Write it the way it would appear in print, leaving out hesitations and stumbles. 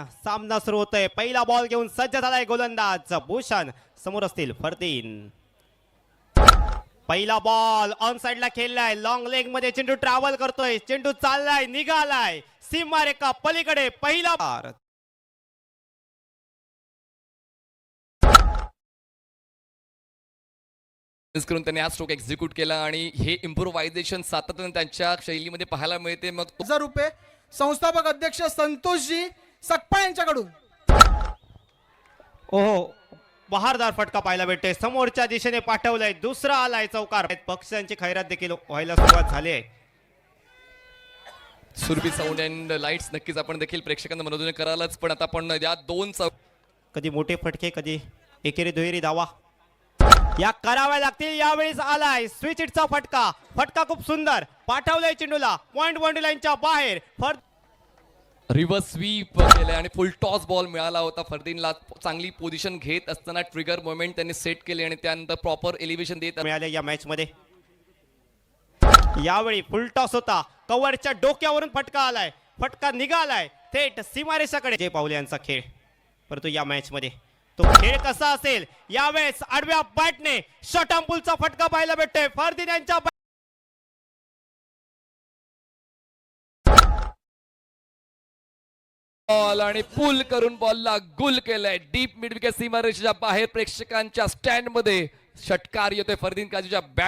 सामना सुरू होतोय. पहिला बॉल घेऊन सज्ज झालाय गोलंदाज भूषण. समोर असतील फरदीन. पहिला बॉल ऑन साइडला खेळलाय. लॉंग लेग मध्ये चेंडू ट्रॅव्हल करतोय. चेंडू चाललाय, निघालाय सीमारेखा पलीकडे. पहिला बार करून त्यांनी हा स्ट्रोक एक्झिक्यूट केला आणि हे इम्प्रोव्हायझेशन सातत्याने त्यांच्या शैलीमध्ये पाहायला मिळते. मग ₹1000 संस्थापक अध्यक्ष संतोषजी सकपाळ यांच्याकडून. ओहो, बहारदार फटका पाहायला भेटते. समोरच्या दिशेने पाठवलंय. दुसरा आलाय चौकार. पक्षांची खैरात देखील व्हायला सुरुवात झाली आहे. सुरभी साऊंड अँड लाईट्स नक्कीच आपण देखील प्रेक्षकांना मनोरंजन करायलाच, पण आता आपण या दोन कधी मोठे फटके, कधी एकेरी दुहेरी धावा या कराव्या लागतील. यावेळेस आलाय स्विच हिटचा फटका. फटका खूप सुंदर पाठवलाय चेंडूला पॉइंट बाउंड्री लाईनच्या बाहेर. रिव्हर्स स्वीप केले आणि फुल टॉस बॉल मिळाला होता फरदीनला. चांगली पोझिशन घेत असताना ट्रिगर मोमेंट त्यांनी सेट केले आणि त्यानंतर प्रॉपर एलिव्हेशन देत मिळाले या मॅच मध्ये. यावेळी फुल टॉस होता. कव्हरच्या डोक्यावरून फटका आलाय. फटका निघालाय थेट सीमारेषाकडे. जय पावले यांचा खेळ. परंतु या मॅच मध्ये तो खेळ कसा असेल. यावेळेस आडव्या बॅटने शॉटअँपुलचा फटका पाहायला भेटतोय फरदीन यांच्या. बॉल आणि पुल करून बॉलला गुल केलंय. डीप मिड विकेट सीमारेषेच्या बाहेर प्रेक्षकांच्या स्टँड मध्ये षटकार येतोय फरदीन काझीच्या बॅट